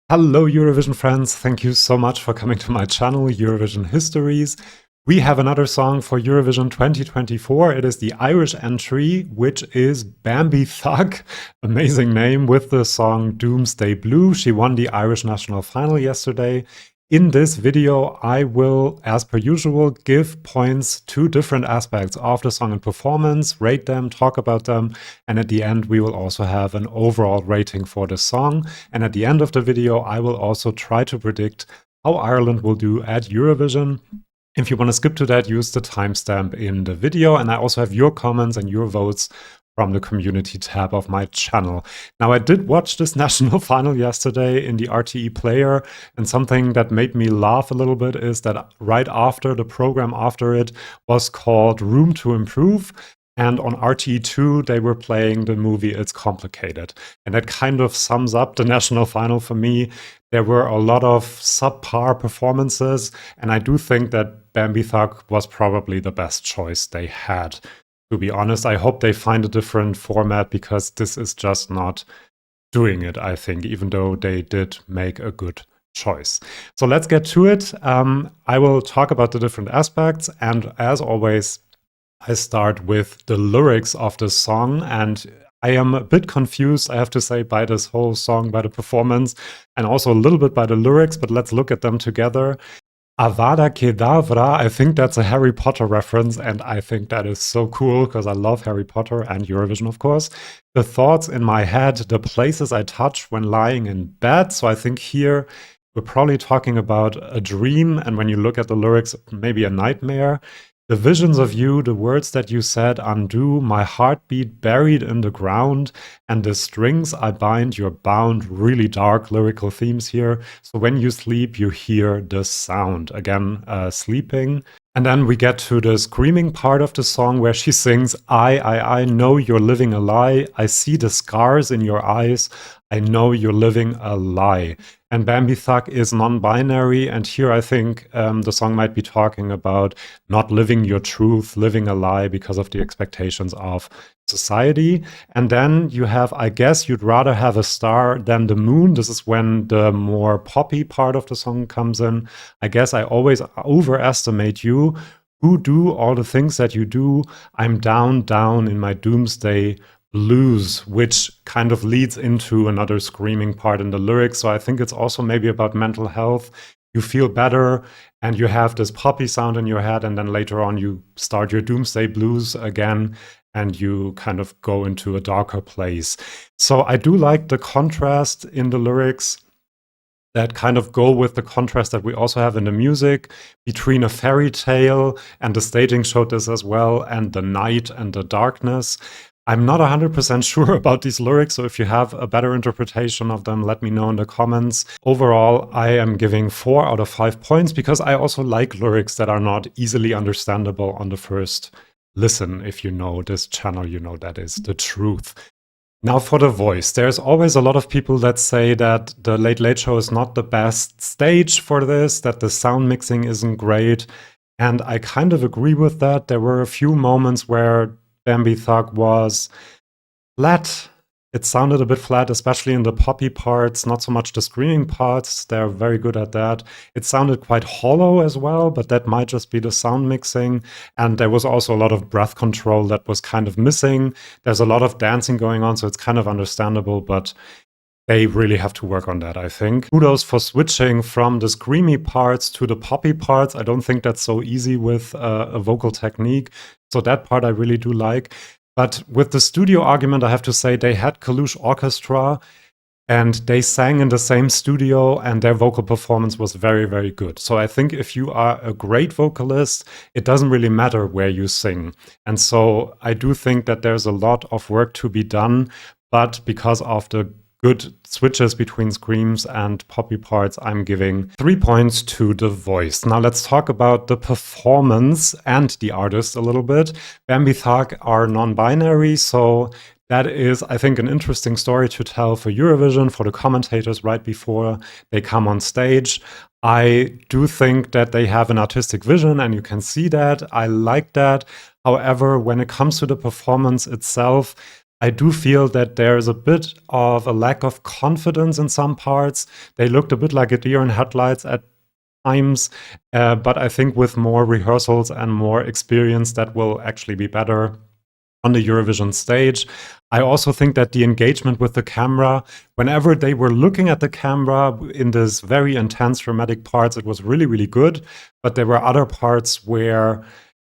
Hello, Eurovision friends. Thank you so much for coming to my channel, Eurovision Histories. We have another song for Eurovision 2024. It is the Irish entry, which is Bambie Thug. Amazing name, with the song Doomsday Blue. She won the Irish national final yesterday. In this video, I will, as per usual, give points to different aspects of the song and performance, rate them, talk about them, and at the end we will also have an overall rating for the song. And at the end of the video, I will also try to predict how Ireland will do at Eurovision. If you want to skip to that, use the timestamp in the video, and I also have your comments and your votes from the community tab of my channel. Now, I did watch this national final yesterday in the RTE player, and something that made me laugh a little bit is that right after the program after it was called Room to Improve, and on RTE2 they were playing the movie It's Complicated. And that kind of sums up the national final for me. There were a lot of subpar performances, and I do think that Bambie Thug was probably the best choice they had. To be honest, I hope they find a different format, because this is just not doing it, I think, even though they did make a good choice. So let's get to it. I will talk about the different aspects, and as always, I start with the lyrics of the song, and I am a bit confused, I have to say, by this whole song, by the performance, and also a little bit by the lyrics, but let's look at them together. Avada Kedavra, I think that's a Harry Potter reference, and I think that is so cool because I love Harry Potter and Eurovision, of course. The thoughts in my head, the places I touch when lying in bed. So I think here we're probably talking about a dream, and when you look at the lyrics, maybe a nightmare. The visions of you, the words that you said undo, my heartbeat buried in the ground, and the strings I bind, you're bound. Really dark lyrical themes here. So when you sleep, you hear the sound. Again, sleeping. And then we get to the screaming part of the song where she sings, I know you're living a lie. I see the scars in your eyes. I know you're living a lie. And Bambie Thug is non-binary, and here I think the song might be talking about not living your truth, living a lie because of the expectations of society. And then you have, I guess you'd rather have a star than the moon. This is when the more poppy part of the song comes in. I guess I always overestimate you. Who do all the things that you do? I'm down, down in my doomsday blues, which kind of leads into another screaming part in the lyrics. So I think it's also maybe about mental health. You feel better and you have this poppy sound in your head, and then later on you start your doomsday blues again and you kind of go into a darker place. So I do like the contrast in the lyrics that kind of go with the contrast that we also have in the music between a fairy tale, and the staging showed this as well, and the night and the darkness. I'm not 100% sure about these lyrics, so if you have a better interpretation of them, let me know in the comments. Overall, I am giving 4 out of 5 points, because I also like lyrics that are not easily understandable on the first listen. If you know this channel, you know that is the truth. Now for the voice, there's always a lot of people that say that the Late Late Show is not the best stage for this, that the sound mixing isn't great, and I kind of agree with that. There were a few moments where Bambie Thug was flat. It sounded a bit flat, especially in the poppy parts, not so much the screaming parts. They're very good at that. It sounded quite hollow as well, but that might just be the sound mixing. And there was also a lot of breath control that was kind of missing. There's a lot of dancing going on, so it's kind of understandable, but they really have to work on that, I think. Kudos for switching from the screamy parts to the poppy parts. I don't think that's so easy with a vocal technique. So that part I really do like. But with the studio argument, I have to say they had Kalush Orchestra, and they sang in the same studio, and their vocal performance was very, very good. So I think if you are a great vocalist, it doesn't really matter where you sing. And so I do think that there's a lot of work to be done, but because of the good switches between screams and poppy parts, I'm giving 3 points to the voice. Now let's talk about the performance and the artist a little bit. Bambie Thug are non-binary, so that is, I think, an interesting story to tell for Eurovision, for the commentators right before they come on stage. I do think that they have an artistic vision, and you can see that. I like that. However, when it comes to the performance itself, I do feel that there's a bit of a lack of confidence in some parts. They looked a bit like a deer in headlights at times, but I think with more rehearsals and more experience, that will actually be better on the Eurovision stage. I also think that the engagement with the camera, whenever they were looking at the camera in this very intense dramatic parts, it was really, really good. But there were other parts where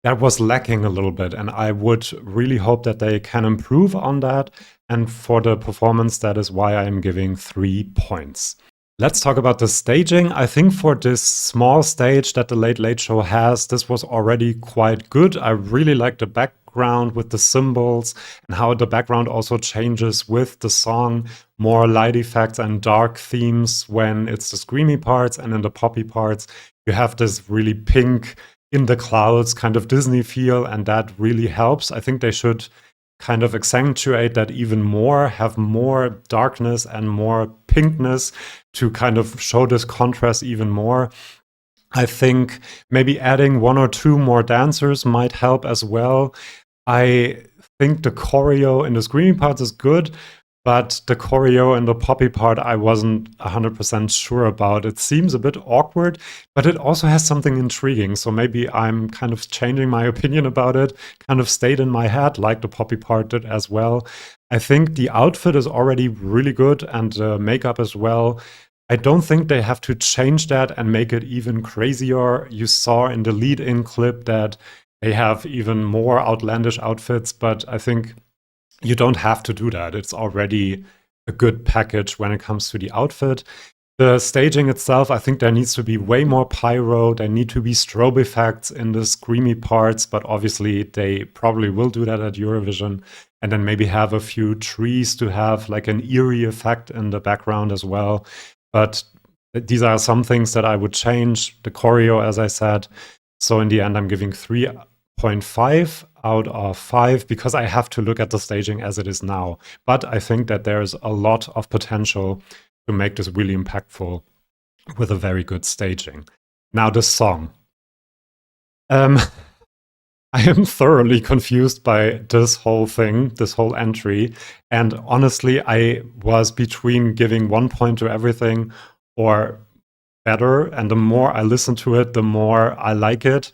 that was lacking a little bit, and I would really hope that they can improve on that. And for the performance, that is why I am giving 3 points. Let's talk about the staging. I think for this small stage that the Late Late Show has, this was already quite good. I really like the background with the symbols and how the background also changes with the song. More light effects and dark themes when it's the screamy parts, and in the poppy parts, you have this really pink in the clouds kind of Disney feel, and that really helps. I think they should kind of accentuate that even more, have more darkness and more pinkness to kind of show this contrast even more. I think maybe adding 1 or 2 more dancers might help as well. I think the choreo in the screaming parts is good, but the choreo in the poppy part, I wasn't 100% sure about. It seems a bit awkward, but it also has something intriguing. So maybe I'm kind of changing my opinion about it, kind of stayed in my head, like the poppy part did as well. I think the outfit is already really good, and the makeup as well. I don't think they have to change that and make it even crazier. You saw in the lead-in clip that they have even more outlandish outfits, but I think you don't have to do that. It's already a good package when it comes to the outfit. The staging itself, I think there needs to be way more pyro. There need to be strobe effects in the screamy parts, but obviously they probably will do that at Eurovision. And then maybe have a few trees to have like an eerie effect in the background as well. But these are some things that I would change. The choreo, as I said. So in the end, I'm giving 3.5 out of 5 because I have to look at the staging as it is now. But I think that there's a lot of potential to make this really impactful with a very good staging. Now the song. I am thoroughly confused by this whole thing, this whole entry. And honestly, I was between giving 1 point to everything or better. And the more I listen to it, the more I like it.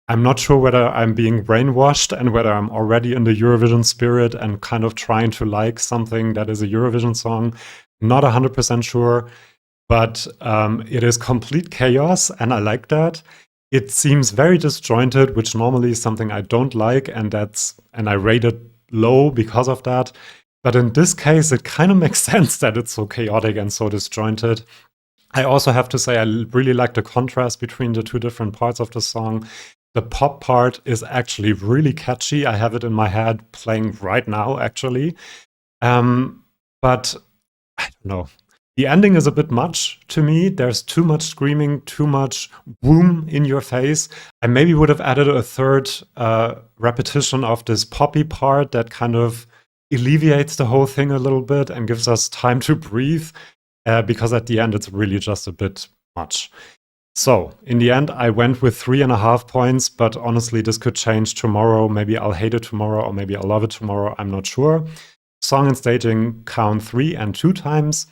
I'm not sure whether I'm being brainwashed and whether I'm already in the Eurovision spirit and kind of trying to like something that is a Eurovision song. Not 100% sure, but it is complete chaos, and I like that. It seems very disjointed, which normally is something I don't like, and I rate it low because of that. But in this case, it kind of makes sense that it's so chaotic and so disjointed. I also have to say I really like the contrast between the 2 different parts of the song. The pop part is actually really catchy. I have it in my head playing right now, actually. But I don't know. The ending is a bit much to me. There's too much screaming, too much boom in your face. I maybe would have added a 3rd repetition of this poppy part that kind of alleviates the whole thing a little bit and gives us time to breathe, because at the end it's really just a bit much. So in the end, I went with 3.5 points, but honestly, this could change tomorrow. Maybe I'll hate it tomorrow, or maybe I'll love it tomorrow. I'm not sure. Song and staging count 3 and 2 times,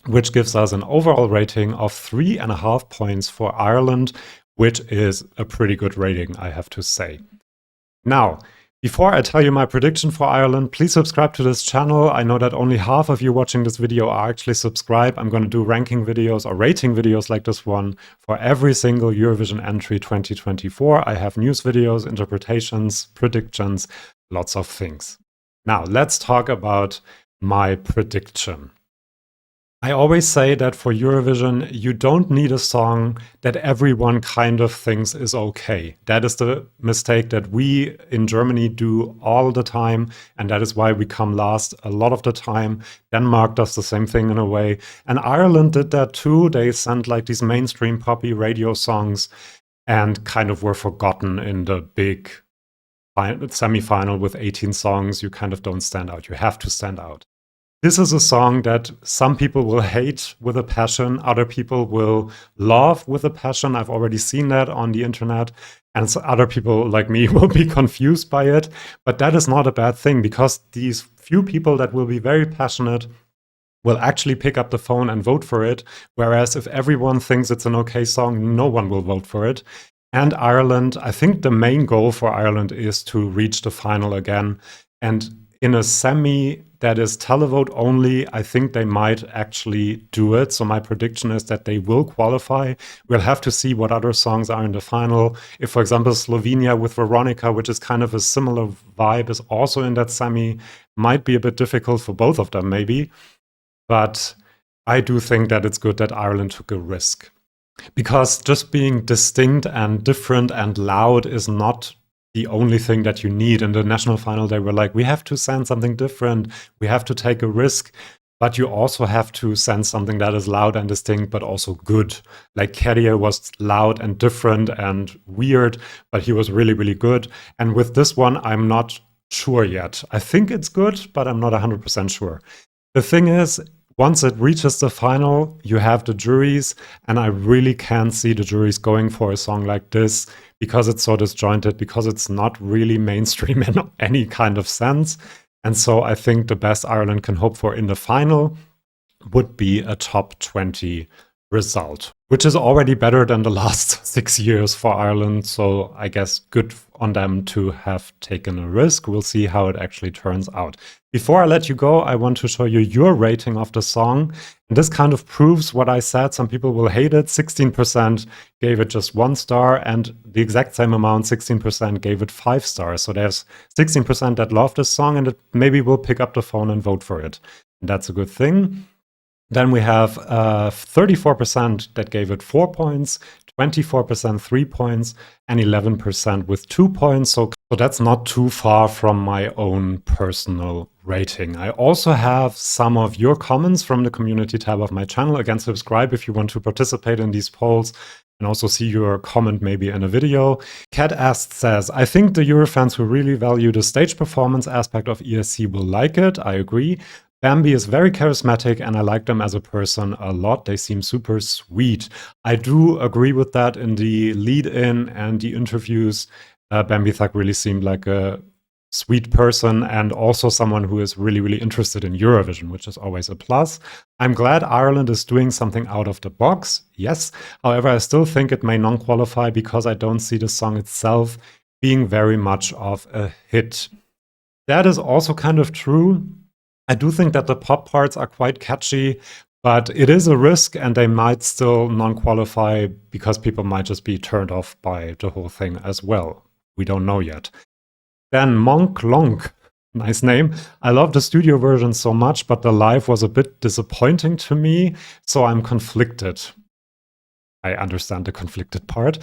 which gives us an overall rating of 3.5 points for Ireland, which is a pretty good rating, I have to say. Now, before I tell you my prediction for Ireland, please subscribe to this channel. I know that only half of you watching this video are actually subscribed. I'm going to do ranking videos or rating videos like this one for every single Eurovision entry 2024. I have news videos, interpretations, predictions, lots of things. Now, let's talk about my prediction. I always say that for Eurovision, you don't need a song that everyone kind of thinks is okay. That is the mistake that we in Germany do all the time, and that is why we come last a lot of the time. Denmark does the same thing in a way. And Ireland did that too. They sent like these mainstream poppy radio songs and kind of were forgotten in the big semi-final with 18 songs. You kind of don't stand out. You have to stand out. This is a song that some people will hate with a passion, other people will love with a passion. I've already seen that on the internet, and so other people like me will be confused by it. But that is not a bad thing, because these few people that will be very passionate, will actually pick up the phone and vote for it, whereas if everyone thinks it's an okay song, no one will vote for it. And Ireland, I think the main goal for Ireland is to reach the final again. And in a semi that is televote only, I think they might actually do it. So my prediction is that they will qualify. We'll have to see what other songs are in the final. If, for example, Slovenia with Veronica, which is kind of a similar vibe, is also in that semi, might be a bit difficult for both of them, maybe. But I do think that it's good that Ireland took a risk. Because just being distinct and different and loud is not the only thing that you need. In the national final, they were like, we have to send something different. We have to take a risk. But you also have to send something that is loud and distinct, but also good. Like Kerrier was loud and different and weird, but he was really, really good. And with this one, I'm not sure yet. I think it's good, but I'm not 100% sure. The thing is, once it reaches the final, you have the juries, and I really can't see the juries going for a song like this because it's so disjointed, because it's not really mainstream in any kind of sense. And so I think the best Ireland can hope for in the final would be a top 20 result, which is already better than the last 6 years for Ireland. So I guess good on them to have taken a risk. We'll see how it actually turns out. Before I let you go, I want to show you your rating of the song. And this kind of proves what I said. Some people will hate it. 16% gave it just 1 star, and the exact same amount, 16%, gave it 5 stars. So there's 16% that love this song, and it maybe will pick up the phone and vote for it. And that's a good thing. Then we have 34% that gave it 4 points, 24% 3 points, and 11% with 2 points. So that's not too far from my own personal rating. I also have some of your comments from the community tab of my channel. Again, subscribe if you want to participate in these polls and also see your comment maybe in a video. Kat Ast says, I think the Eurofans who really value the stage performance aspect of ESC will like it. I agree. Bambie is very charismatic, and I like them as a person a lot. They seem super sweet. I do agree with that. In the lead-in and the interviews, Bambie Thug really seemed like a sweet person and also someone who is really, really interested in Eurovision, which is always a plus. I'm glad Ireland is doing something out of the box, yes. However, I still think it may non-qualify because I don't see the song itself being very much of a hit. That is also kind of true. I do think that the pop parts are quite catchy, but it is a risk, and they might still non-qualify because people might just be turned off by the whole thing as well. We don't know yet. Then Monk Long, nice name. I love the studio version so much, but the live was a bit disappointing to me, so I'm conflicted. I understand the conflicted part.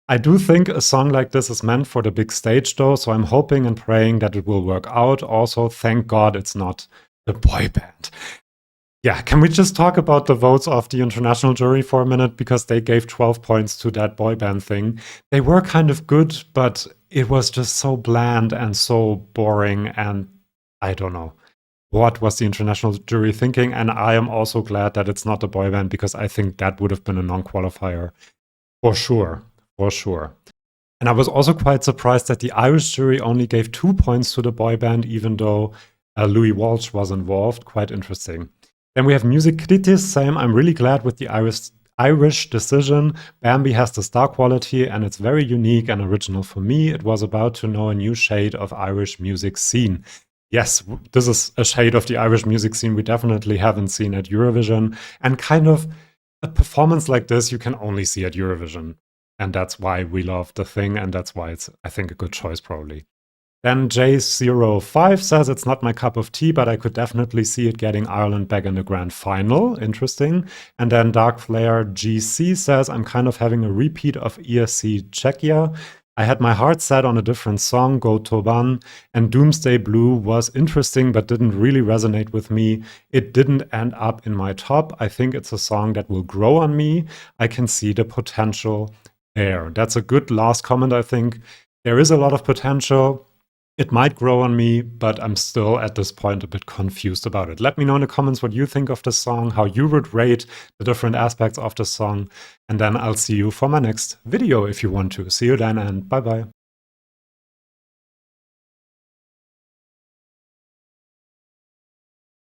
I do think a song like this is meant for the big stage though, so I'm hoping and praying that it will work out. Also, thank God it's not the boy band. Yeah, can we just talk about the votes of the international jury for a minute? Because they gave 12 points to that boy band thing. They were kind of good, but it was just so bland and so boring, and I don't know. What was the international jury thinking? And I am also glad that it's not the boy band, because I think that would have been a non-qualifier for sure, for sure. And I was also quite surprised that the Irish jury only gave 2 points to the boy band, even though Louis Walsh was involved. Quite interesting. Then we have Music Critics saying, I'm really glad with the Irish decision. Bambi has the star quality, and it's very unique and original for me. It was about to know a new shade of Irish music scene. Yes, this is a shade of the Irish music scene we definitely haven't seen at Eurovision. And kind of a performance like this you can only see at Eurovision. And that's why we love the thing, and that's why it's, I think, a good choice probably. Then J05 says, it's not my cup of tea, but I could definitely see it getting Ireland back in the grand final. Interesting. And then Dark Flare GC says, I'm kind of having a repeat of ESC Czechia. I had my heart set on a different song, Go Toban, and Doomsday Blue was interesting but didn't really resonate with me. It didn't end up in my top. I think it's a song that will grow on me. I can see the potential there. That's a good last comment, I think. There is a lot of potential. It might grow on me, but I'm still at this point a bit confused about it. Let me know in the comments what you think of the song, how you would rate the different aspects of the song, and then I'll see you for my next video if you want to. See you then, and bye-bye.